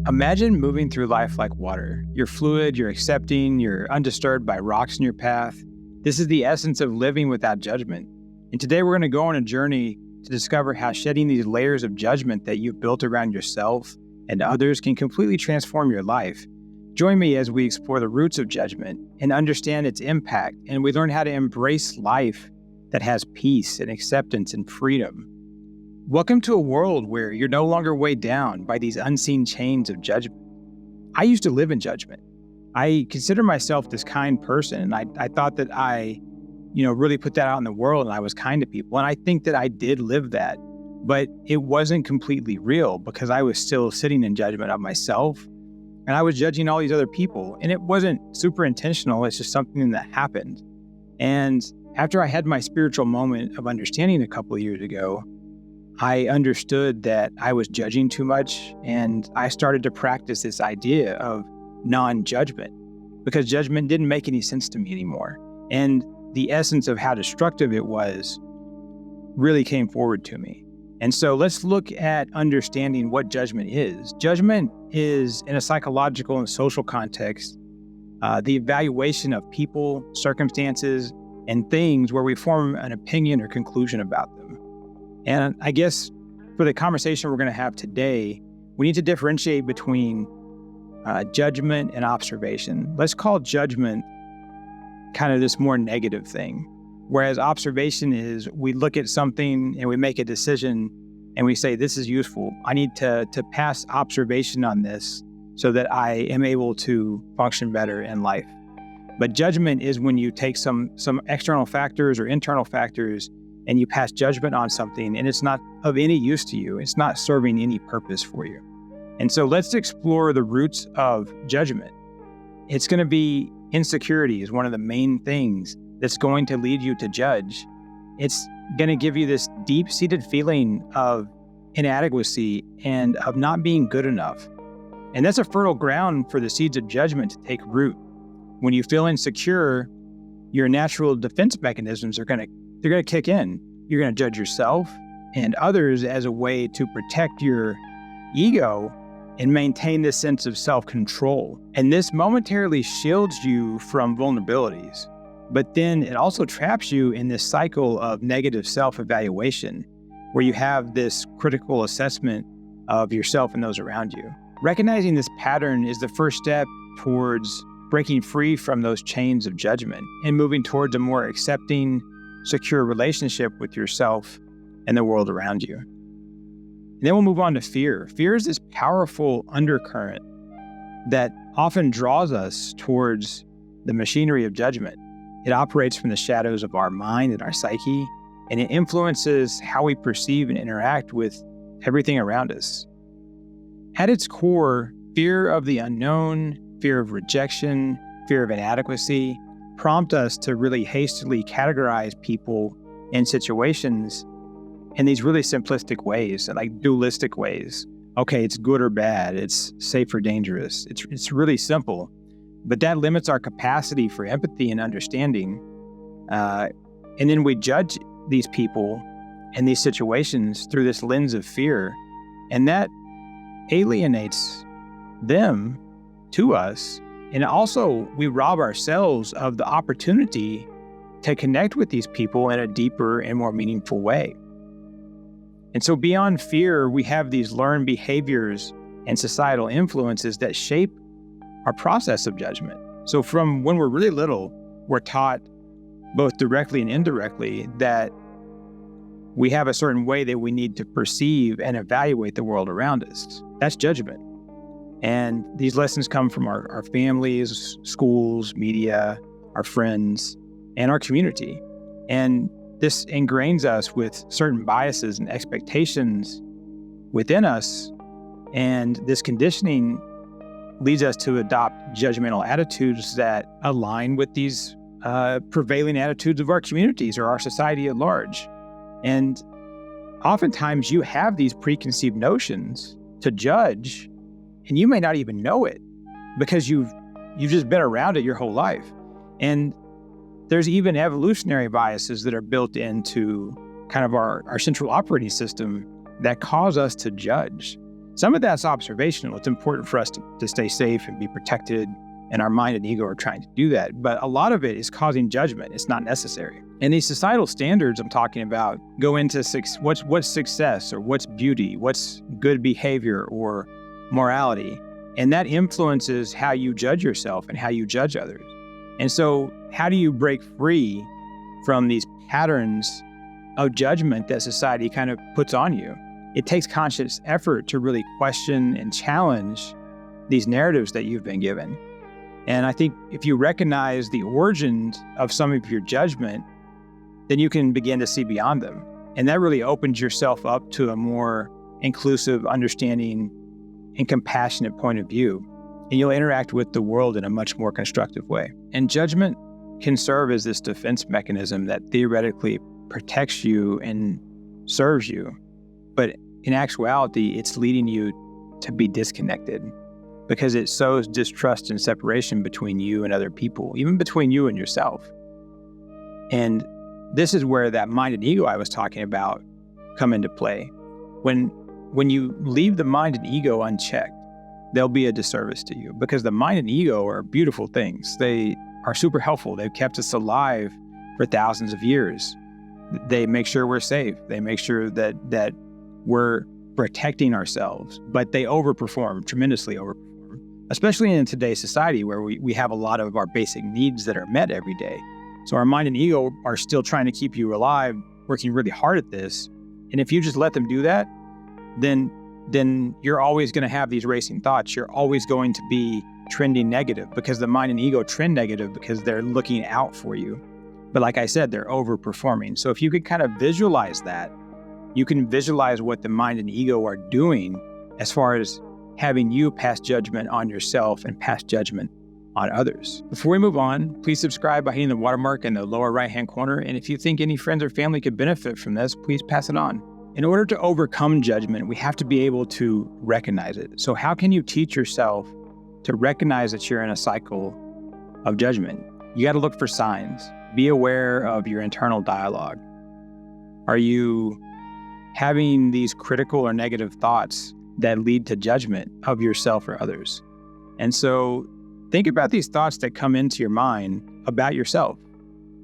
Imagine moving through life like water. You're fluid, you're accepting, you're undisturbed by rocks in your path. This is the essence of living without judgment. And today we're going to go on a journey to discover how shedding these layers of judgment that you've built around yourself and others can completely transform your life. Join me as we explore the roots of judgment and understand its impact, and we learn how to embrace life that has peace and acceptance and freedom. Welcome to a world where you're no longer weighed down by these unseen chains of judgment. I used to live in judgment. I consider myself this kind person, and I thought that I really put that out in the world and I was kind to people. And I think that I did live that, but it wasn't completely real because I was still sitting in judgment of myself and I was judging all these other people. And it wasn't super intentional. It's just something that happened. And after I had my spiritual moment of understanding a couple of years ago, I understood that I was judging too much, and I started to practice this idea of non-judgment because judgment didn't make any sense to me anymore. And the essence of how destructive it was really came forward to me. And so let's look at understanding what judgment is. Judgment is, in a psychological and social context, the evaluation of people, circumstances, and things where we form an opinion or conclusion about them. And I guess for the conversation we're going to have today, we need to differentiate between judgment and observation. Let's call judgment kind of this more negative thing, whereas observation is we look at something and we make a decision and we say, this is useful. I need to pass observation on this so that I am able to function better in life. But judgment is when you take some external factors or internal factors and you pass judgment on something and it's not of any use to you. It's not serving any purpose for you. And so let's explore the roots of judgment. It's going to be insecurity is one of the main things that's going to lead you to judge. It's going to give you this deep-seated feeling of inadequacy and of not being good enough. And that's a fertile ground for the seeds of judgment to take root. When you feel insecure, your natural defense mechanisms they're going to kick in. You're going to judge yourself and others as a way to protect your ego and maintain this sense of self-control. And this momentarily shields you from vulnerabilities, but then it also traps you in this cycle of negative self-evaluation where you have this critical assessment of yourself and those around you. Recognizing this pattern is the first step towards breaking free from those chains of judgment and moving towards a more accepting, secure relationship with yourself and the world around you. And then we'll move on to fear. Fear is this powerful undercurrent that often draws us towards the machinery of judgment. It operates from the shadows of our mind and our psyche, and it influences how we perceive and interact with everything around us. At its core, fear of the unknown, fear of rejection, fear of inadequacy prompt us to really hastily categorize people and situations in these really simplistic ways, like dualistic ways. Okay, it's good or bad, it's safe or dangerous. It's really simple, but that limits our capacity for empathy and understanding. And then we judge these people and these situations through this lens of fear, and that alienates them to us. And also, we rob ourselves of the opportunity to connect with these people in a deeper and more meaningful way. And so beyond fear, we have these learned behaviors and societal influences that shape our process of judgment. So from when we're really little, we're taught both directly and indirectly that we have a certain way that we need to perceive and evaluate the world around us. That's judgment. And these lessons come from our families, schools, media, our friends, and our community. And this ingrains us with certain biases and expectations within us. And this conditioning leads us to adopt judgmental attitudes that align with these prevailing attitudes of our communities or our society at large. And oftentimes you have these preconceived notions to judge, and you may not even know it because you've just been around it your whole life. And there's even evolutionary biases that are built into kind of our central operating system that cause us to judge. Some of that's observational. It's important for us to stay safe and be protected, and our mind and ego are trying to do that. But a lot of it is causing judgment. It's not necessary. And these societal standards I'm talking about go into what's success, or what's beauty, what's good behavior or morality. And that influences how you judge yourself and how you judge others. And so how do you break free from these patterns of judgment that society kind of puts on you? It takes conscious effort to really question and challenge these narratives that you've been given. And I think if you recognize the origins of some of your judgment, then you can begin to see beyond them. And that really opens yourself up to a more inclusive, understanding, and compassionate point of view. And you'll interact with the world in a much more constructive way. And judgment can serve as this defense mechanism that theoretically protects you and serves you. But in actuality, it's leading you to be disconnected, because it sows distrust and separation between you and other people, even between you and yourself. And this is where that mind and ego I was talking about come into play. When you leave the mind and ego unchecked, they'll be a disservice to you, because the mind and ego are beautiful things. They are super helpful. They've kept us alive for thousands of years. They make sure we're safe. They make sure that we're protecting ourselves, but they tremendously overperform, especially in today's society where we have a lot of our basic needs that are met every day. So our mind and ego are still trying to keep you alive, working really hard at this. And if you just let them do that, then you're always going to have these racing thoughts. You're always going to be trending negative, because the mind and ego trend negative because they're looking out for you. But like I said, they're overperforming. So if you could kind of visualize that, you can visualize what the mind and ego are doing as far as having you pass judgment on yourself and pass judgment on others. Before we move on, please subscribe by hitting the watermark in the lower right-hand corner. And if you think any friends or family could benefit from this, please pass it on. In order to overcome judgment, we have to be able to recognize it. So how can you teach yourself to recognize that you're in a cycle of judgment? You got to look for signs. Be aware of your internal dialogue. Are you having these critical or negative thoughts that lead to judgment of yourself or others? And so think about these thoughts that come into your mind about yourself.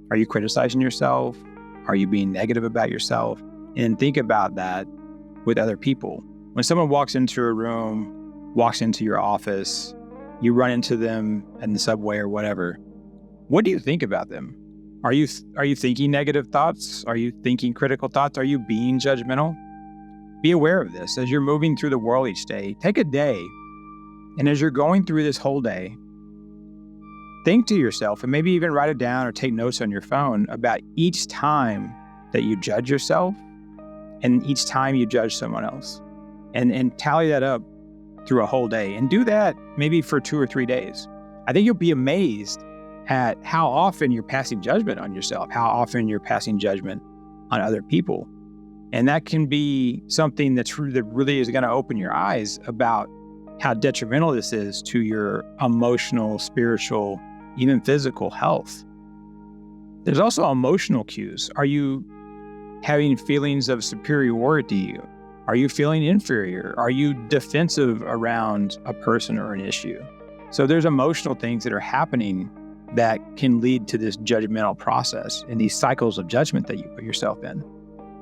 Are you criticizing yourself? Are you being negative about yourself? And think about that with other people. When someone walks into a room, walks into your office, you run into them in the subway or whatever, what do you think about them? Are you thinking negative thoughts? Are you thinking critical thoughts? Are you being judgmental? Be aware of this as you're moving through the world each day. Take a day, and as you're going through this whole day, think to yourself, and maybe even write it down or take notes on your phone about each time that you judge yourself and each time you judge someone else, and tally that up through a whole day. And do that maybe for 2 or 3 days. I think you'll be amazed at how often you're passing judgment on yourself, how often you're passing judgment on other people. And that can be something that really is going to open your eyes about how detrimental this is to your emotional, spiritual, even physical health. There's also emotional cues. Are you having feelings of superiority? Are you feeling inferior? Are you defensive around a person or an issue? So there's emotional things that are happening that can lead to this judgmental process and these cycles of judgment that you put yourself in.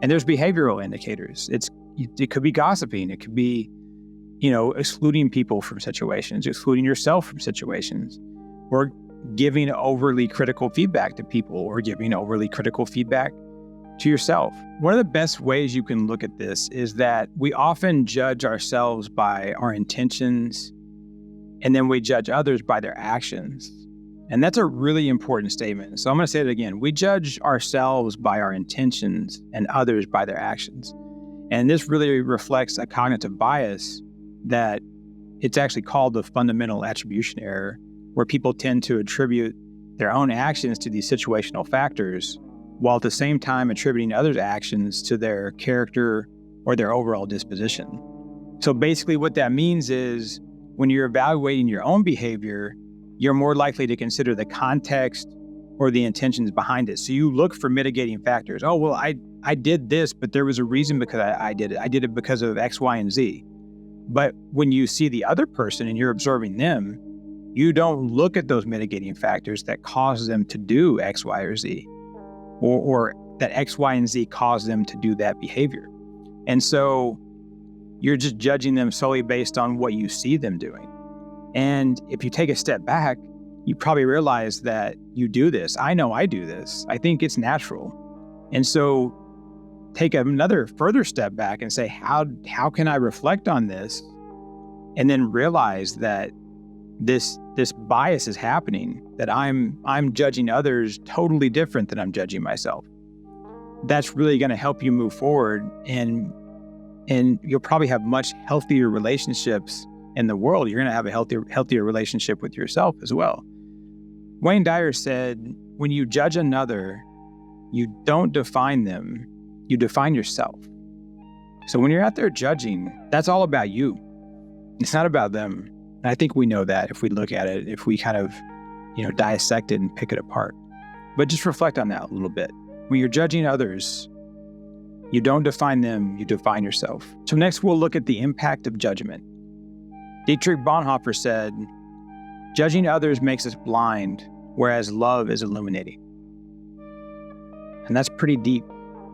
And there's behavioral indicators. It could be gossiping. It could be, excluding people from situations, excluding yourself from situations, or giving overly critical feedback to people, or giving overly critical feedback to yourself. One of the best ways you can look at this is that we often judge ourselves by our intentions, and then we judge others by their actions. And that's a really important statement. So I'm going to say it again. We judge ourselves by our intentions and others by their actions. And this really reflects a cognitive bias that it's actually called the fundamental attribution error, where people tend to attribute their own actions to these situational factors, while at the same time attributing others' actions to their character or their overall disposition. So basically what that means is when you're evaluating your own behavior, you're more likely to consider the context or the intentions behind it. So you look for mitigating factors. Oh, well, I did this, but there was a reason because I did it. I did it because of X, Y, and Z. But when you see the other person and you're observing them, you don't look at those mitigating factors that cause them to do X, Y, or Z, or that X, Y, and Z cause them to do that behavior. And so you're just judging them solely based on what you see them doing. And if you take a step back, you probably realize that you do this. I know I do this. I think it's natural. And so take another further step back and say, how can I reflect on this? And then realize that this bias is happening, that I'm judging others totally different than I'm judging myself. That's really going to help you move forward, and you'll probably have much healthier relationships in the world. You're going to have a healthier relationship with yourself as well. Wayne Dyer said, when you judge another, you don't define them, you define yourself. So when you're out there judging, that's all about you. It's not about them. And I think we know that if we look at it, if we kind of, dissect it and pick it apart. But just reflect on that a little bit. When you're judging others, you don't define them, you define yourself. So next we'll look at the impact of judgment. Dietrich Bonhoeffer said, judging others makes us blind, whereas love is illuminating. And that's pretty deep.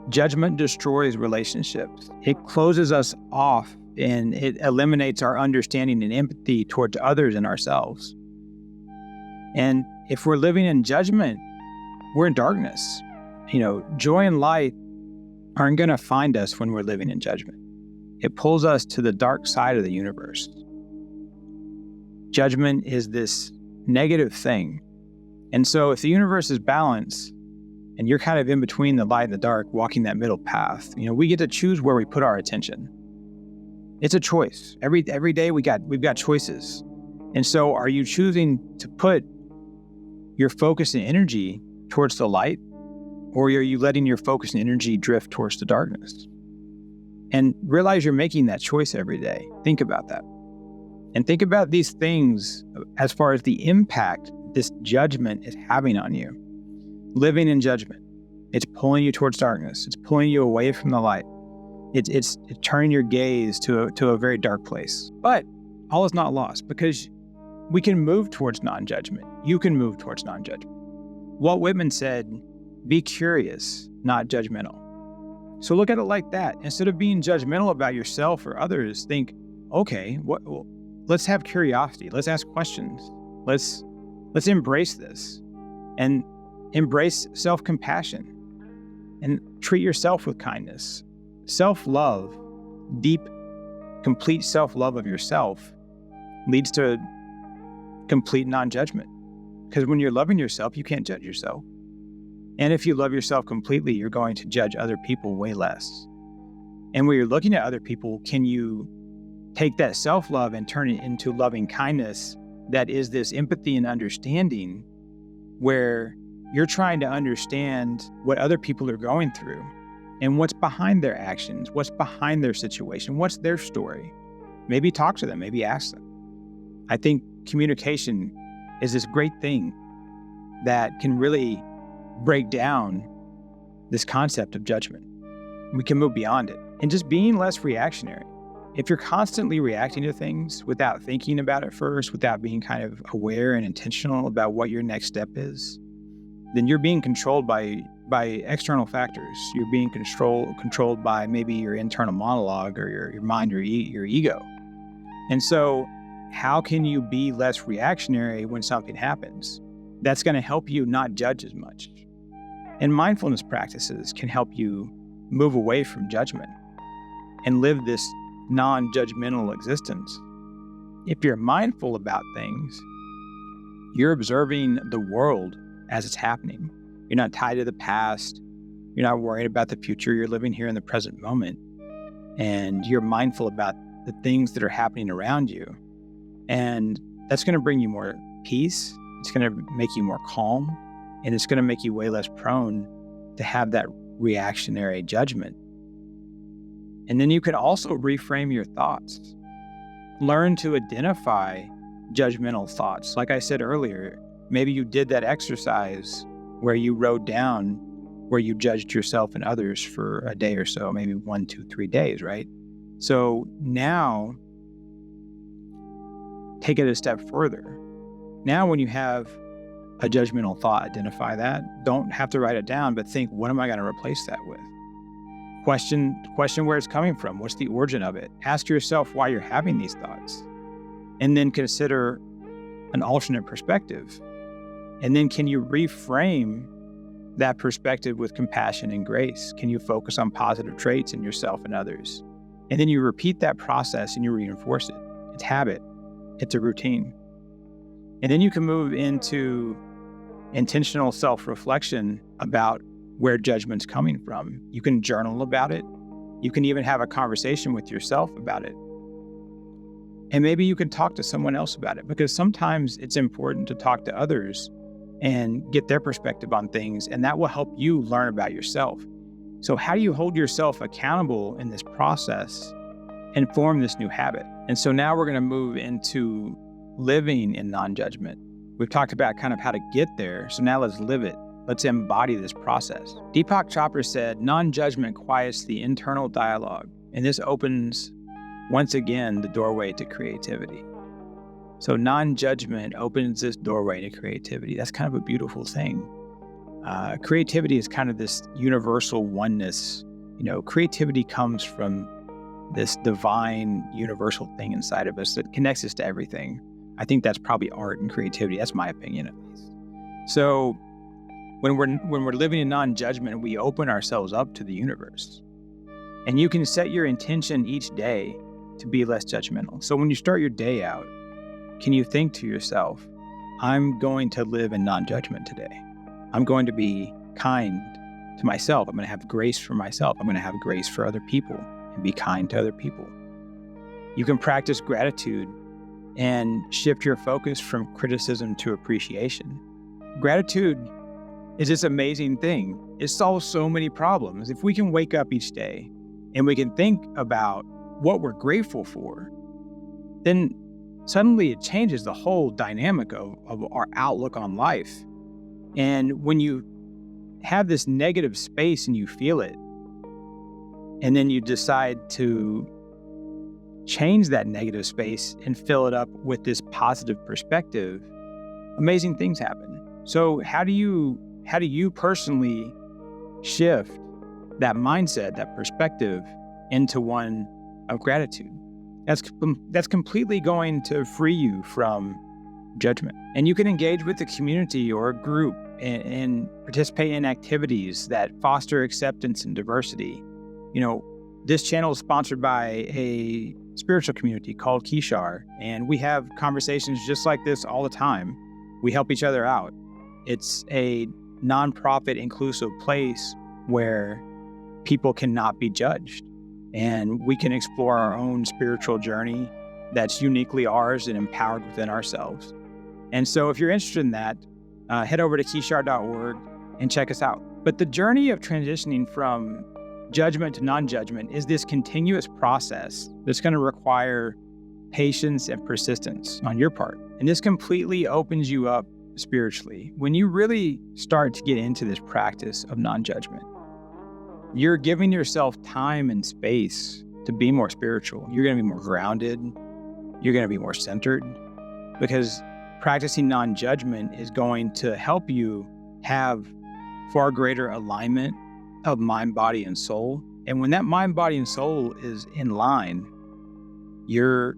Judgment destroys relationships. It closes us off and it eliminates our understanding and empathy towards others and ourselves. And if we're living in judgment, we're in darkness. Joy and light aren't going to find us when we're living in judgment. It pulls us to the dark side of the universe. Judgment is this negative thing. And so if the universe is balanced and you're kind of in between the light and the dark, walking that middle path, we get to choose where we put our attention. It's a choice. Every day we've got choices. And so are you choosing to put your focus and energy towards the light, or are you letting your focus and energy drift towards the darkness? And realize you're making that choice every day. Think about that. And think about these things as far as the impact this judgment is having on you. Living in judgment, it's pulling you towards darkness. It's pulling you away from the light. It's turning your gaze to a very dark place. But all is not lost, because we can move towards non-judgment. You can move towards non-judgment. Walt Whitman said, be curious, not judgmental. So look at it like that. Instead of being judgmental about yourself or others, think, okay, let's have curiosity. Let's ask questions. Let's embrace this and embrace self-compassion and treat yourself with kindness. Self-love, deep, complete self-love of yourself leads to complete non-judgment. Because when you're loving yourself, you can't judge yourself. And if you love yourself completely, you're going to judge other people way less. And when you're looking at other people, can you take that self-love and turn it into loving kindness that is this empathy and understanding, where you're trying to understand what other people are going through and what's behind their actions, what's behind their situation, what's their story. Maybe talk to them, maybe ask them. I think communication is this great thing that can really break down this concept of judgment. We can move beyond it and just being less reactionary. If you're constantly reacting to things without thinking about it first, without being kind of aware and intentional about what your next step is, then you're being controlled by external factors. You're being controlled by maybe your internal monologue or your mind or your ego. And so how can you be less reactionary when something happens? That's going to help you not judge as much. And mindfulness practices can help you move away from judgment and live this non-judgmental existence. If you're mindful about things, you're observing the world as it's happening. You're not tied to the past. You're not worried about the future. You're living here in the present moment. And you're mindful about the things that are happening around you. And that's going to bring you more peace. It's going to make you more calm. And it's going to make you way less prone to have that reactionary judgment. And then you can also reframe your thoughts. Learn to identify judgmental thoughts. Like I said earlier, maybe you did that exercise where you wrote down where you judged yourself and others for a day or so, maybe 1, 2, 3 days, right? So now take it a step further. Now, when you have a judgmental thought, identify that. Don't have to write it down, but think, what am I going to replace that with? Question where it's coming from. What's the origin of it? Ask yourself why you're having these thoughts. And then consider an alternate perspective. And then can you reframe that perspective with compassion and grace? Can you focus on positive traits in yourself and others? And then you repeat that process and you reinforce it. It's habit. It's a routine. And then you can move into intentional self-reflection about where judgment's coming from. You can journal about it. You can even have a conversation with yourself about it. And maybe you can talk to someone else about it, because sometimes it's important to talk to others and get their perspective on things, and that will help you learn about yourself. So how do you hold yourself accountable in this process and form this new habit? And so now we're going to move into living in non-judgment. We've talked about kind of how to get there, so now let's live it. Let's embody this process. Deepak Chopra said, non-judgment quiets the internal dialogue, and this opens, once again, the doorway to creativity. So non-judgment opens this doorway to creativity. That's kind of a beautiful thing. Creativity is kind of this universal oneness. Creativity comes from this divine, universal thing inside of us that connects us to everything. I think that's probably art and creativity. That's my opinion, at least. So when we're living in non-judgment, we open ourselves up to the universe. And you can set your intention each day to be less judgmental. So when you start your day out, can you think to yourself, I'm going to live in non-judgment today. I'm going to be kind to myself. I'm going to have grace for myself. I'm going to have grace for other people and be kind to other people. You can practice gratitude and shift your focus from criticism to appreciation. Gratitude is this amazing thing. It solves so many problems. If we can wake up each day and we can think about what we're grateful for, then suddenly it changes the whole dynamic of our outlook on life. And when you have this negative space and you feel it, and then you decide to change that negative space and fill it up with this positive perspective, amazing things happen. So how do you personally shift that mindset, that perspective, into one of gratitude? That's completely going to free you from judgment. And you can engage with a community or a group and participate in activities that foster acceptance and diversity. This channel is sponsored by a spiritual community called Kishar, and we have conversations just like this all the time. We help each other out. It's a nonprofit inclusive place where people cannot be judged, and we can explore our own spiritual journey that's uniquely ours and empowered within ourselves. And so if you're interested in that, head over to kishar.org and check us out. But the journey of transitioning from judgment to non-judgment is this continuous process that's going to require patience and persistence on your part. And this completely opens you up spiritually. When you really start to get into this practice of non-judgment, you're giving yourself time and space to be more spiritual. You're going to be more grounded. You're going to be more centered, because practicing non-judgment is going to help you have far greater alignment of mind, body, and soul. And when that mind, body, and soul is in line, you're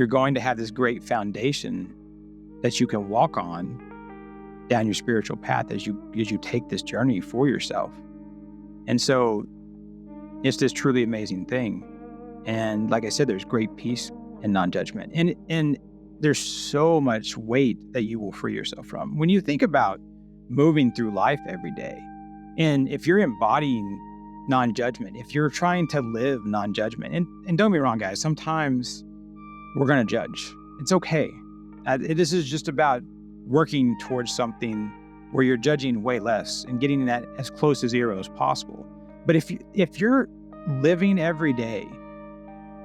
going to have this great foundation that you can walk on down your spiritual path as you take this journey for yourself. And so it's this truly amazing thing. And like I said, there's great peace in non-judgment. And there's so much weight that you will free yourself from. When you think about moving through life every day, and if you're embodying non-judgment, if you're trying to live non-judgment, and don't be wrong, guys, sometimes we're going to judge. It's okay. This is just about working towards something where you're judging way less and getting that as close to zero as possible. But if you're living every day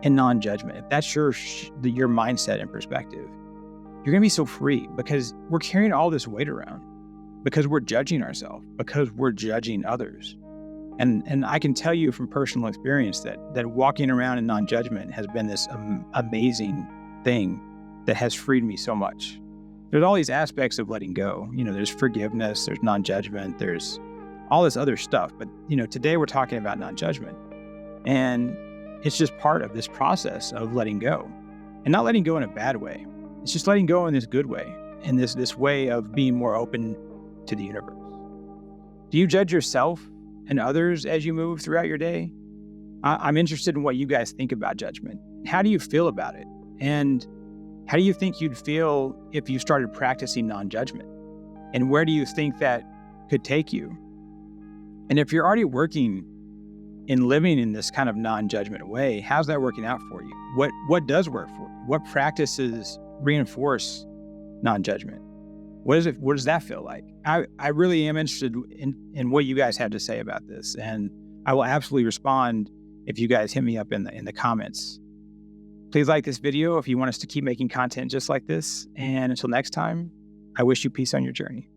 in non-judgment, if that's your mindset and perspective, you're going to be so free, because we're carrying all this weight around, because we're judging ourselves, because we're judging others. And I can tell you from personal experience that walking around in non-judgment has been this amazing thing that has freed me so much. There's all these aspects of letting go. There's forgiveness, there's non-judgment, there's all this other stuff. But, today we're talking about non-judgment. And it's just part of this process of letting go. And not letting go in a bad way. It's just letting go in this good way, in this way of being more open to the universe. Do you judge yourself and others as you move throughout your day? I'm interested in what you guys think about judgment. How do you feel about it? And how do you think you'd feel if you started practicing non-judgment? And where do you think that could take you? And if you're already working in living in this kind of non-judgment way, how's that working out for you? What does work for you? What practices reinforce non-judgment? What does that feel like? I really am interested in what you guys have to say about this. And I will absolutely respond if you guys hit me up in the comments. Please like this video if you want us to keep making content just like this. And until next time, I wish you peace on your journey.